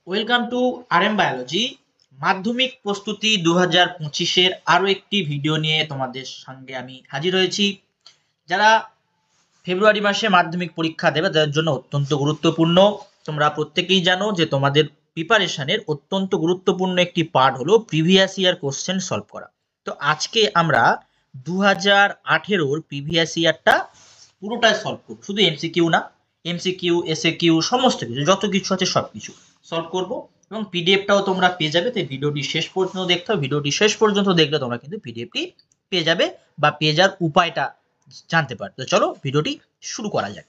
Welcome to RM biology. মাধ্যমিক প্রস্তুতি 2025-এর আরও একটি ভিডিও নিয়ে তোমাদের সঙ্গে আমি হাজির হয়েছি। যারা ফেব্রুয়ারি মাসে মাধ্যমিক পরীক্ষা দেবে তাদের জন্য অত্যন্ত গুরুত্বপূর্ণ। তোমরা প্রত্যেকেই জানো যে তোমাদের প্রিপারেশনের অত্যন্ত গুরুত্বপূর্ণ একটি পার্ট হলো প্রিভিয়াস ইয়ার কোশ্চেন সলভ করা। তো আজকে আমরা 2018-ওর প্রিভিয়াস ইয়ারটা পুরোটাই সলভ করব, শুধু এমসিকিউ না, এমসিকিউ এসএকিউ সমস্ত কিছু, যত কিছু আছে সব কিছু সলভ করব এবং পিডিএফটাও তোমরা পেয়ে যাবে। তাই ভিডিওটি শেষ পর্যন্ত দেখতে হবে। ভিডিওটি শেষ পর্যন্ত দেখলে তোমরা কিন্তু পিডিএফটি পেয়ে যাবে বা পেয়ে যাওয়ার উপায়টা জানতে পারবে। তো চলো ভিডিওটি শুরু করা যাক।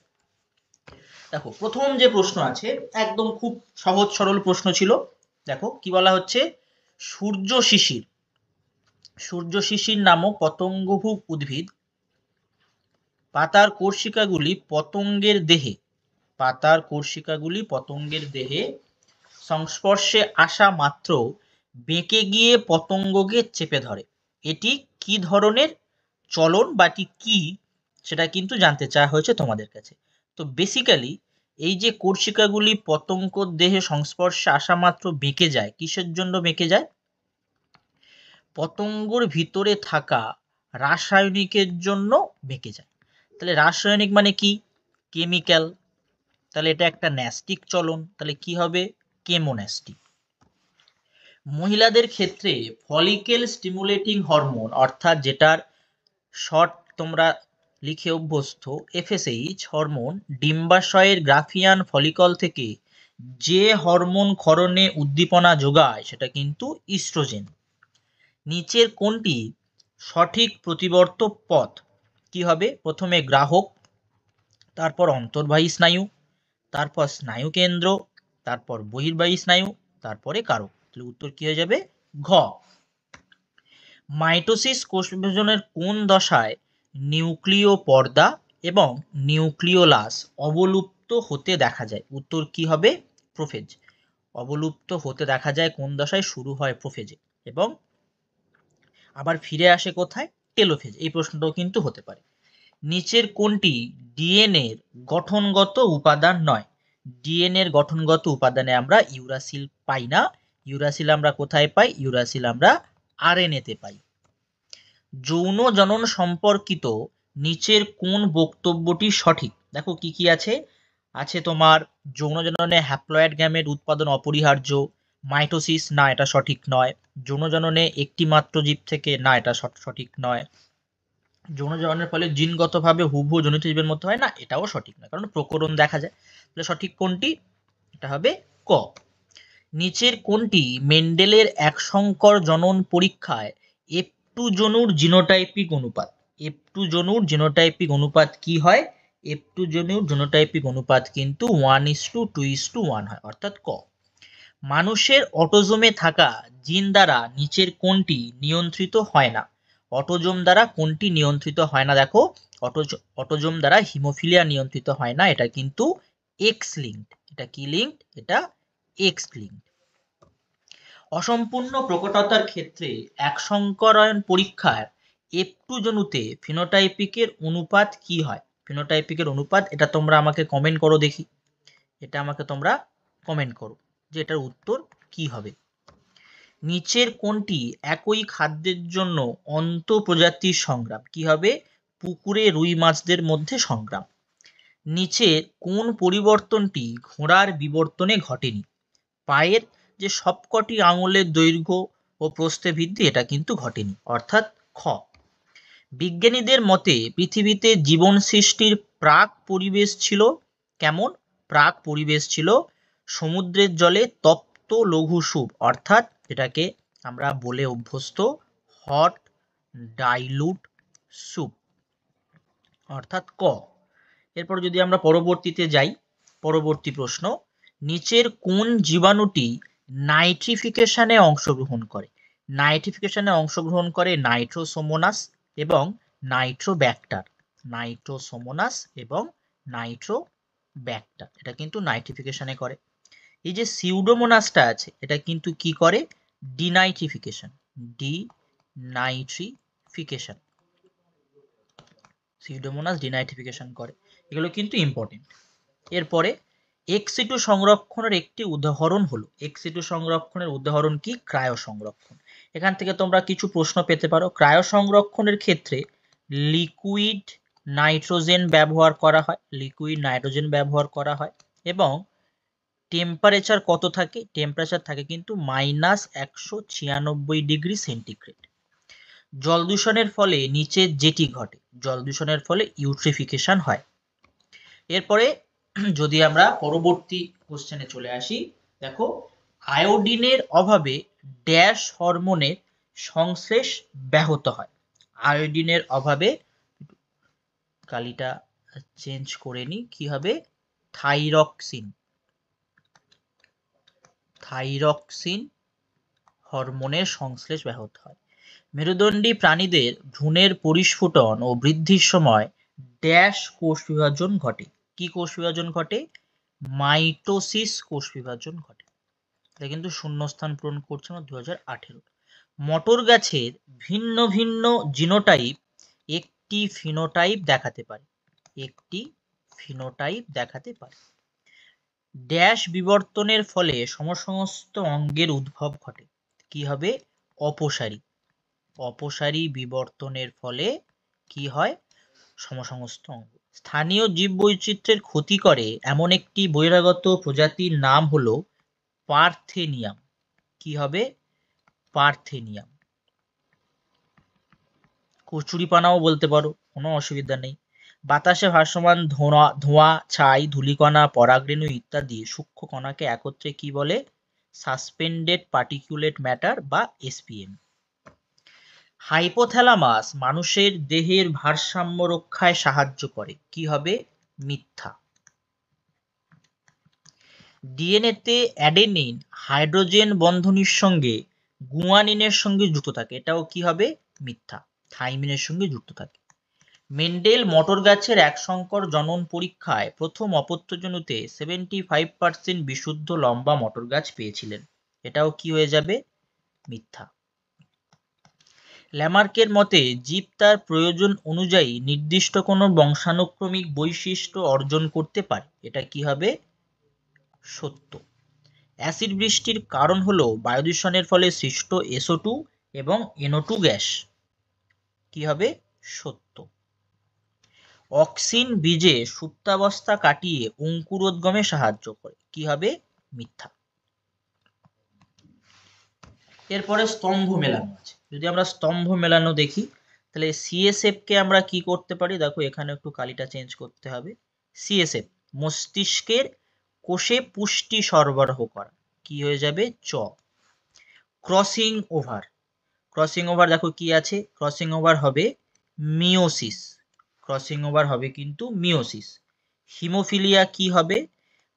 দেখো, প্রথম যে প্রশ্ন আছে একদম খুব সহজ সরল প্রশ্ন ছিল। দেখো কি বলা হচ্ছে, সূর্য শিশির নামক পতঙ্গভুক উদ্ভিদ পাতার কোষিকাগুলি পতঙ্গের দেহে সংস্পর্শে আসা মাত্র বেঁকে গিয়ে পতঙ্গকে চেপে ধরে। এটি কি ধরনের চলন বা কি সেটা কিন্তু জানতে চাওয়া হয়েছে তোমাদের কাছে। তো বেসিক্যালি এই যে কোষিকাগুলি পতঙ্গর দেহে সংস্পর্শে আসা মাত্র বেঁকে যায়, কিসের জন্য বেঁকে যায়? পতঙ্গর ভিতরে থাকা রাসায়নিকের জন্য বেঁকে যায়। তাহলে রাসায়নিক মানে কি? কেমিক্যাল। তাহলে এটা একটা ন্যাস্টিক চলন, তাহলে কি হবে? কেমোন্যাস্টিক। মহিলাদের ক্ষেত্রে ফলিকেল স্টিমুলেটিং হরমোন, অর্থাৎ যেটার শর্ট তোমরা লিখে অভ্যস্ত এফএসএইচ হরমোন, ডিম্বাশয়ের গ্রাফিয়ান ফলিকল থেকে যে হরমোন ক্ষরণে উদ্দীপনা যোগায় সেটা কিন্তু ইস্ট্রোজেন। নিচের কোনটি সঠিক প্রতিবর্ত পথ? কি হবে? প্রথমে গ্রাহক, তারপর অন্তর্বাহী স্নায়ু, তারপর স্নায়ু কেন্দ্র, তারপর বহির্বাহী স্নায়ু, তারপরে কারক। তাহলে উত্তর কি হয়ে যাবে? ঘ। মাইটোসিস কোষ বিভাজনের কোন দশায় নিউক্লিয় পর্দা এবং নিউক্লিওলাস অবলুপ্ত হতে দেখা যায়? উত্তর কি হবে? প্রোফেজ। অবলুপ্ত হতে দেখা যায় কোন দশায়? শুরু হয় প্রোফেজে এবং আবার ফিরে আসে কোথায়? টেলোফেজ। এই প্রশ্নটাও কিন্তু হতে পারে। নিচের কোনটি ডিএনএ এর গঠনগত উপাদান নয়? ডিএনএ এর গঠনগত উপাদানে আমরা ইউরাসিল পাই না। ইউরাসিল আমরা কোথায় পাই? ইউরাসিল আমরা আরএনএ তে পাই। যৌন জনন সম্পর্কিত নিচের কোন বক্তব্যটি সঠিক? দেখো কি কি আছে। আছে তোমার যৌন জননে হ্যাপ্লয়েড গ্যামেট উৎপাদন অপরিহার্য, মাইটোসিস, না এটা সঠিক নয়। যৌন জননে একটি মাত্র জীব থেকে, না এটা সঠিক নয়। যৌন জননের ফলে জিনগতভাবে হুবহু জনিত জীবের মতো হয়, না এটাও সঠিক নয়, কারণ প্রকরণ দেখা যায়। তাহলে সঠিক কোনটি? এটা হবে ক। নিচের কোনটি মেন্ডেলের এক সংকর জনন পরীক্ষায় F2 জনুর জিনোটাইপিক অনুপাত? F2 জনুর জিনোটাইপিক অনুপাত কি হয়? F2 জনুর জিনোটাইপিক অনুপাত কিন্তু 1:2:1 হয়, অর্থাৎ ক। মানুষের অটোজোমে থাকা জিন দ্বারা নিচের কোনটি নিয়ন্ত্রিত হয় না? অটোজোম দ্বারা কোনটি নিয়ন্ত্রিত হয় না? দেখো, অটোজোম দ্বারা হিমোফিলিয়া নিয়ন্ত্রিত হয় না, এটা কিন্তু এক্স লিঙ্কড। এটা কি লিঙ্কড? এটা এক্স লিঙ্কড। অসম্পূর্ণ প্রকটতার ক্ষেত্রে এক সংকরায়ন পরীক্ষার F2 জনুতে ফিনোটাইপিকের অনুপাত কি হয়? ফিনোটাইপিকের অনুপাত, এটা তোমরা আমাকে কমেন্ট করো দেখি। এটা আমাকে তোমরা কমেন্ট করো যে এটার উত্তর কি হবে। নিচের কোনটি একই খাদ্যের জন্য অন্তঃপ্রজাতির সংগ্রাম? কি হবে? পুকুরে রুই মাছদের মধ্যে সংগ্রাম। নিচের কোন পরিবর্তনটি ঘোড়ার বিবর্তনে ঘটেনি? পায়ের যে সবকটি আঙুলের দৈর্ঘ্য ও প্রস্থে বৃদ্ধি, এটা কিন্তু ঘটেনি, অর্থাৎ খ। বিজ্ঞানীদের মতে পৃথিবীতে জীবন সৃষ্টির প্রাক পরিবেশ ছিল কেমন? প্রাক পরিবেশ ছিল সমুদ্রের জলে তপ্ত লঘু স্যুপ, অর্থাৎ যেটাকে আমরা বলে অভ্যস্ত হট ডাইলুট স্যুপ, অর্থাৎ ক। এরপর যদি আমরা পরবর্তীতে যাই, পরবর্তী প্রশ্ন, নিচের কোন জীবাণুটি নাইট্রিফিকেশনে অংশগ্রহণ করে? নাইট্রিফিকেশনে অংশগ্রহণ করে নাইট্রোসোমোনাস এবং নাইট্রোব্যাক্টার। নাইট্রোসোমোনাস এবং নাইট্রোব্যাক্টার, এটা কিন্তু নাইট্রিফিকেশনে করে। এই যে সিউডোমোনাসটা আছে, এটা কিন্তু কি করে? ডিনাইট্রিফিকেশন। ডিনাইট্রিফিকেশন, সিউডোমোনাস ডিনাইট্রিফিকেশন করে। এগুলো কিন্তু ইম্পর্টেন্ট। এরপরে এক্সিটু সংরক্ষণের একটি উদাহরণ হলো, এক্সিটু সংরক্ষণের উদাহরণ কি? ক্রায়ো সংরক্ষণ। এখান থেকে তোমরা কিছু প্রশ্ন পেতে পারো। ক্রায়ো সংরক্ষণের ক্ষেত্রে লিকুইড নাইট্রোজেন ব্যবহার করা হয়, লিকুইড নাইট্রোজেন ব্যবহার করা হয় এবং টেম্পারেচার কত থাকে? টেম্পারেচার থাকে কিন্তু -196°C। জল দূষণের ফলে নিচে যেটি ঘটে, জল দূষণের ফলে ইউট্রিফিকেশন হয়। এরপরে যদি আমরা পরবর্তী কোশ্চেনে চলে আসি, দেখো আয়োডিনের অভাবে ড্যাশ হরমোনের সংশ্লেষ ব্যাহত হয়। আয়োডিনের অভাবে, কালিটা চেঞ্জ করে নি, কি হবে? থাইরক্সিন, থাইরক্সিন হরমোনের সংশ্লেষ ব্যাহত হয়। মেরুদণ্ডী প্রাণীদের ভ্রূণের পরিস্ফুটন ও বৃদ্ধির সময় ড্যাশ কোষ বিভাজন ঘটে। কি কোষ বিভাজন ঘটে? মাইটোসিস কোষ বিভাজন ঘটে। এটা কিন্তু শূন্যস্থান পূরণ করছে না 2018। মটর গাছের ভিন্ন ভিন্ন জিনোটাইপ একটি ফিনোটাইপ দেখাতে পারে, একটি ফিনোটাইপ দেখাতে পারে। ড্যাশ বিবর্তনের ফলে সমসমস্ত অঙ্গের উদ্ভব ঘটে। কি হবে? অপসারী, অপসারী বিবর্তনের ফলে কি হয়? সমসমস্ত অঙ্গ। স্থানীয় জীববৈচিত্র্যের ক্ষতি করে এমন একটি বহিরাগত প্রজাতির নাম হলো পার্থেনিয়াম। কি হবে? পার্থেনিয়াম। কচুরিপানাও বলতে পারো, কোনো অসুবিধা নেই। বাতাসে ভাসমান ধোঁয়া, ছাই, ধূলিকণা, পরাগরেণু ইত্যাদি সূক্ষ্ম কণাকে একত্রে কি বলে? সাসপেন্ডেড পার্টিকুলেট ম্যাটার বা এসপিএম। হাইপোথ্যালামাস মানুষের দেহের ভারসাম্য রক্ষায় সাহায্য করে। কি হবে? মিথ্যা। ডিএনএতে অ্যাডেনিন হাইড্রোজেন বন্ধনীর সঙ্গে গুয়ানিনের সঙ্গে যুক্ত থাকে, এটাও কি হবে? মিথ্যা। থাইমিনের সঙ্গে যুক্ত থাকে। মেন্ডেল মটর গাছের এক সংকর জনন পরীক্ষায় প্রথম অপত্যজনুতে 75% বিশুদ্ধ লম্বা মটর গাছ পেয়েছিলেন, এটাও কি হয়ে যাবে? মিথ্যা। ল্যামার্কের মতে জীব তার প্রয়োজন অনুযায়ী নির্দিষ্ট কোনো বংশানুক্রমিক বৈশিষ্ট্য অর্জন করতে পারে, এটা কি হবে? সত্য। অ্যাসিড বৃষ্টির কারণ হলো বায়ু দূষণের ফলে সৃষ্ট SO2 এবং NO2 গ্যাস, কি হবে? সত্য। অক্সিন বীজে সুপ্তাবস্থা কাটিয়ে অঙ্কুরোদ্গমে সাহায্য করে, কি হবে? মিথ্যা। এরপরে স্তম্ভ মেলানো আছে। যদি আমরা স্তম্ভ মেলানো দেখি, তাহলে CSF কে আমরা কি করতে পারি? দেখো এখানে একটু কালিটা চেঞ্জ করতে হবে। CSF মস্তিষ্কের কোষে পুষ্টি সরবরাহ করা, কি হয়ে যাবে? চ। ক্রসিং ওভার, ক্রসিং ওভার দেখো কি আছে? ক্রসিং ওভার হবে মিওসিস, ক্রসিং ওভার হবে কিন্তু মিওসিস। হিমোফিলিয়া কি হবে?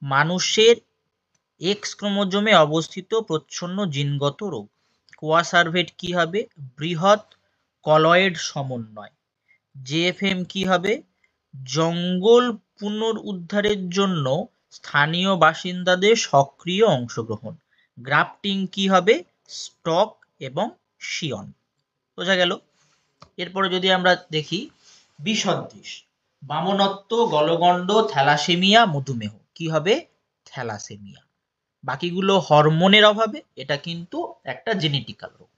মানুষের এক্স ক্রোমোজোমে অবস্থিত প্রচ্ছন্ন জিনগত রোগ। কোয়াসার্ভেট কি হবে? বৃহৎ কলয়েড সমন্বয়। জেএফএম কি হবে? জঙ্গল পুনরুদ্ধারের জন্য স্থানীয় বাসিন্দাদের সক্রিয় অংশগ্রহণ। গ্রাফটিং কি হবে? স্টক এবং শিয়ন। বোঝা গেল। এরপরে যদি আমরা দেখি বিসদৃশ, বামনত্ব, গলগণ্ড, থ্যালাসেমিয়া, মধুমেহ, কি হবে? থ্যালাসেমিয়া। বাকিগুলো হরমোনের অভাবে, এটা কিন্তু একটা জেনেটিক্যাল রোগ।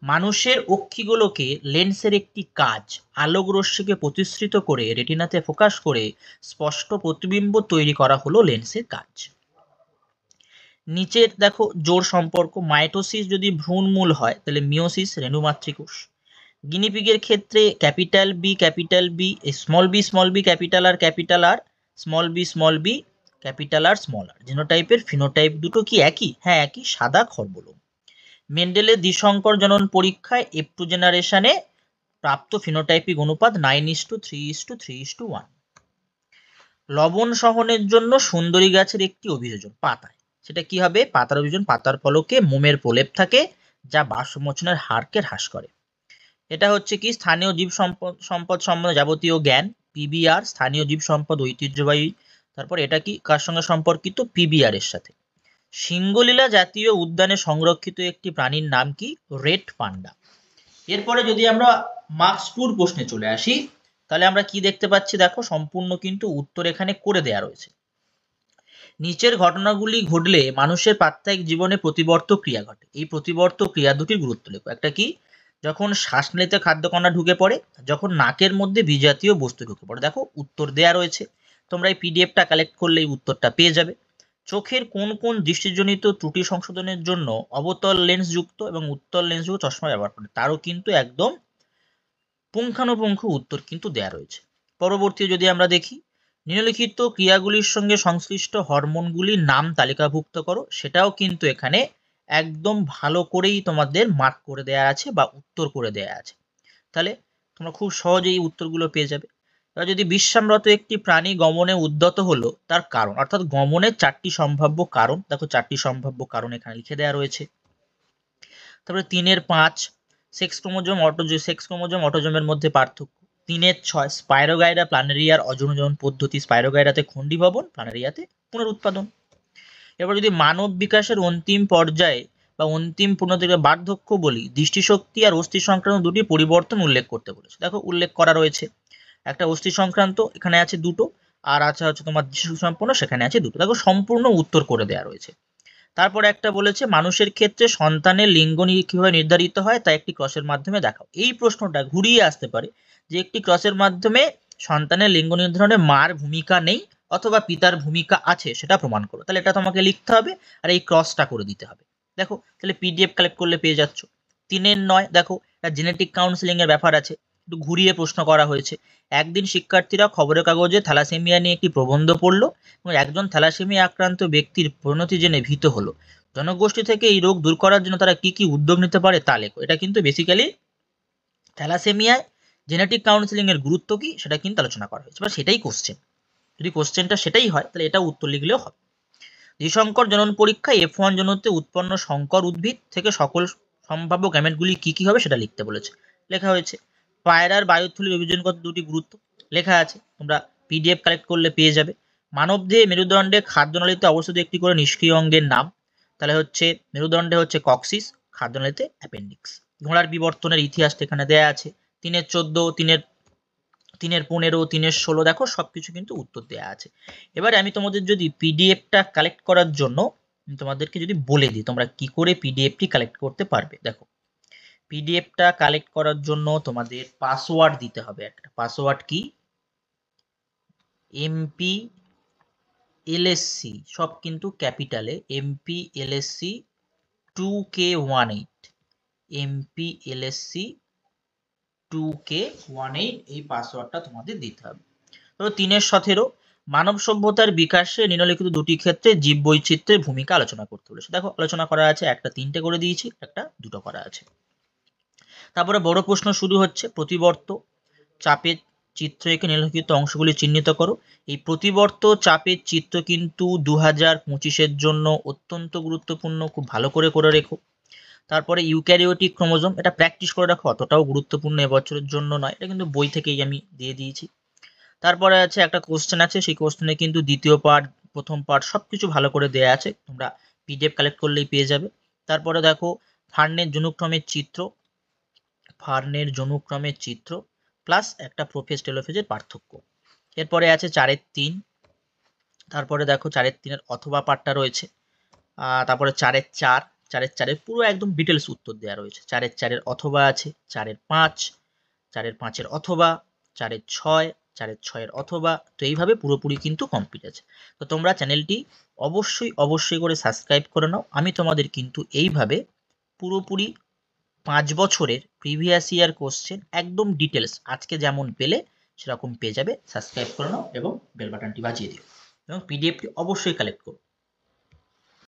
মানুষের অক্ষিগুলোকে লেন্সের একটি কাজ আলোক রশ্মিকে প্রতিসৃত করে রেটিনাতে ফোকাস করে স্পষ্ট প্রতিবিম্ব তৈরি করা হলো লেন্সের কাজ। নিচের দেখো জোড় সম্পর্ক, মাইটোসিস যদি ভ্রূণমূল হয় তাহলে মিওসিস রেণুমাতৃকোষ। গিনিপিগের ক্ষেত্রে capital B small B capital R small B capital R small R. জিনোটাইপের ফিনোটাইপ দুটো কি একই? হ্যাঁ একই, সাদা খরবুলো। মেন্ডেলের দ্বিসংকর জনন পরীক্ষায় F2 জেনারেশনে প্রাপ্ত ফিনোটাইপিক অনুপাত 9:3:3:1। লবণ সহনের জন্য সুন্দরী গাছের একটি অভিযোজন পাতায়, সেটা কি হবে? পাতার অভিযোজন, পাতার ফলকে মোমের প্রলেপ থাকে যা বাষ্পমোচনের হারকে হ্রাস করে। এটা হচ্ছে কি? স্থানীয় জীব সম্পদ সম্বন্ধে যাবতীয় জ্ঞান, PBR, স্থানীয় জীব সম্পদ ঐতিহ্যবাহী। তারপর এটা কি কার সঙ্গে সম্পর্কিত? PBR এর সাথে। সিঙ্গলীলা জাতীয় উদ্যানে সংরক্ষিত একটি প্রাণীর নাম কি? Red panda. এরপরে যদি আমরা মার্কস 2 প্রশ্নে চলে আসি, তাহলে আমরা কি দেখতে পাচ্ছি? দেখো সম্পূর্ণ কিন্তু উত্তর এখানে করে দেয়া রয়েছে। নিচের ঘটনাগুলি ঘটলে মানুষের প্রাত্যহিক জীবনে প্রতিবর্ত ক্রিয়া ঘটে। এই প্রতিবর্ত ক্রিয়া দুটির গুরুত্ব লেখো। একটা কি, যখন শ্বাস নিতে খাদ্যকণা ঢুকে পড়ে, যখন নাকের মধ্যে বিজাতীয় বস্তু ঢুকে পড়ে। দেখো উত্তর দেয়া রয়েছে, তোমরা এই পিডিএফটা কালেক্ট করলে এই উত্তরটা পেয়ে যাবে। চোখের কোন কোন দৃষ্টিজনিত ত্রুটি সংশোধনের জন্য অবতল লেন্স যুক্ত এবং উত্তল লেন্স যুক্ত চশমা ব্যবহার করে, তারও কিন্তু একদম পুঙ্খানুপুঙ্খ উত্তর কিন্তু দেয়া রয়েছে। পরবর্তী যদি আমরা দেখি, নিম্নলিখিত ক্রিয়াগুলির সঙ্গে সংশ্লিষ্ট হরমোনগুলির নাম তালিকাভুক্ত করো, সেটাও কিন্তু এখানে একদম ভালো করেই তোমাদের মার্ক করে দেয়া আছে বা উত্তর করে দেয়া আছে। তাহলে তোমরা খুব সহজেই উত্তরগুলো পেয়ে যাবে। এবার যদি বিশ্রামরত একটি প্রাণী গমনে উদ্যত হলো, তার কারণ, অর্থাৎ গমনের 4টি সম্ভাব্য কারণ, দেখো 4টি সম্ভাব্য কারণ এখানে লিখে দেওয়া রয়েছে। তারপরে 3-5 সেক্স ক্রোমোজোম অটোজোমের মধ্যে পার্থক্য। 3-6 স্পাইরোগাইরা প্ল্যানেরিয়ার অজনজনন পদ্ধতি, স্পাইরোগাইরাতে খণ্ডীভবন, প্ল্যানেরিয়াতে পুনরুৎপাদন। এবার যদি মানব বিকাশের অন্তিম পর্যায়ে বা অন্তিম পূর্ণতাকে বার্ধক্য বলি, দৃষ্টিশক্তি আর অস্থি সংক্রান্ত দুটি পরিবর্তন উল্লেখ করতে বলেছে। দেখো উল্লেখ করা রয়েছে, একটা অস্থি সংক্রান্ত এখানে আছে দুটো, আর আছে হচ্ছে তোমার দৃষ্টি সম্পন্ন সেখানে আছে দুটো। দেখো সম্পূর্ণ উত্তর করে দেওয়া রয়েছে। তারপরে একটা বলেছে মানুষের ক্ষেত্রে সন্তানের লিঙ্গ কিভাবে নির্ধারিত হয় তা একটি ক্রসের মাধ্যমে দেখাও। এই প্রশ্নটা ঘুরিয়ে আসতে পারে যে একটি ক্রসের মাধ্যমে সন্তানের লিঙ্গ নির্ধারণে মার ভূমিকা নেই অথবা পিতার ভূমিকা আছে, সেটা প্রমাণ করো। তাহলে এটা তোমাকে লিখতে হবে আর এই ক্রসটা করে দিতে হবে। দেখো তাহলে পিডিএফ কালেক্ট করলে পেয়ে যাচ্ছ। 3-9 দেখো জেনেটিক কাউন্সিলিং এর ব্যাপার আছে, একটু ঘুরিয়ে প্রশ্ন করা হয়েছে। একদিন শিক্ষার্থীরা খবরের কাগজে থ্যালাসেমিয়া নিয়ে একটি প্রবন্ধ পড়লো এবং একজন থ্যালাসেমিয়া আক্রান্ত ব্যক্তির পরিণতি জেনে ভীত হলো। জনগোষ্ঠী থেকে এই রোগ দূর করার জন্য তারা কি কি উদ্যোগ নিতে পারে তা লেখো। এটা কিন্তু বেসিক্যালি থ্যালাসেমিয়ায় জেনেটিক কাউন্সিলিং এর গুরুত্ব কি সেটা কিন্তু আলোচনা করা হয়েছে, বা সেটাই কোশ্চেন। যদি কোশ্চেনটা সেটাই হয় তাহলে এটা উত্তর লিখলেও হবে। দ্বিসংকর জনন পরীক্ষা F1 জনতে উৎপন্ন সংকর উদ্ভিদ থেকে সকল সম্ভাব্য গ্যামেটগুলি কি কি হবে সেটা লিখতে বলেছে, লেখা হয়েছে। পায়রার বায়ুথলির অভিযোজনগত দুটি গুরুত্ব লেখা আছে, তোমরা পিডিএফ কালেক্ট করলে পেয়ে যাবে। মানবদেহে মেরুদণ্ডে খাদ্যনালীতে অবস্থিত একটি করে নিষ্ক্রিয় অঙ্গের নাম, তাহলে হচ্ছে মেরুদণ্ডে হচ্ছে কক্সিস, খাদ্যনালীতে অ্যাপেন্ডিক্স। ঘোড়ার বিবর্তনের ইতিহাসটা এখানে দেয়া আছে। 3-14 3-15 3-16 দেখো সবকিছু কিন্তু উত্তর দেওয়া আছে। এবারে আমি তোমাদের যদি পিডিএফটা কালেক্ট করার জন্য তোমাদেরকে যদি বলে দিই তোমরা কি করে পিডিএফটি কালেক্ট করতে পারবে। দেখো পিডিএফটা কালেক্ট করার জন্য তোমাদের পাসওয়ার্ড দিতে হবে একটা। পাসওয়ার্ড কি, MPLSC সব কিন্তু ক্যাপিটালে, MPLSC 2K18 MPLSC 2K18 এই পাসওয়ার্ডটা তোমাদের দিতে হবে। তো 3-17 মানব সভ্যতার বিকাশে নিম্নলিখিত দুটি ক্ষেত্রে জীব বৈচিত্র্যের ভূমিকা আলোচনা করতে বলেছে। দেখো আলোচনা করা আছে, একটা 3টে করে দিয়েছি, একটা 2টো করা আছে। তারপরে বড় প্রশ্ন শুরু হচ্ছে, প্রতিবর্ত চাপের চিত্র এঁকে নিম্নলিখিত অংশগুলি চিহ্নিত করো। এই প্রতিবর্ত চাপের চিত্র কিন্তু 2025-এর জন্য অত্যন্ত গুরুত্বপূর্ণ, খুব ভালো করে করে রেখো। তারপরে ইউক্যারিওটিক ক্রোমোজোম, এটা প্র্যাকটিস করে রাখো, অতটাও গুরুত্বপূর্ণ এবছরের জন্য নয়, এটা কিন্তু বই থেকেই আমি দিয়ে দিয়েছি। তারপরে আছে একটা কোশ্চেন আছে, সেই কোশ্চেনে কিন্তু দ্বিতীয় পার্ট প্রথম পার্ট সবকিছু ভালো করে দেয়া আছে, তোমরা পিডিএফ কালেক্ট করলেই পেয়ে যাবে। তারপরে দেখো ফার্নের জনুক্রমের চিত্র প্লাস একটা প্রোফেজ টেলোফেজের পার্থক্য। এরপরে আছে 4-3, তারপরে দেখো 4-3 অথবা পার্টটা রয়েছে। তারপরে 4-4 পুরো একদম ডিটেলস উত্তর দেওয়া রয়েছে। 4-4 অথবা আছে, 4-5, 4-5 অথবা, 4-6, 4-6 অথবা, তো এইভাবে পুরোপুরি কিন্তু কমপ্লিট আছে। তো তোমরা চ্যানেলটি অবশ্যই করে সাবস্ক্রাইব করে নাও। আমি তোমাদের কিন্তু এইভাবে পুরোপুরি 5 বছরের প্রিভিয়াস ইয়ার কোশ্চেন একদম ডিটেলস আজকে যেমন পেলে সেরকম পেয়ে যাবে। সাবস্ক্রাইব করে নাও এবং বেল বাটনটি বাজিয়ে দিও এবং পিডিএফটি অবশ্যই কালেক্ট করো।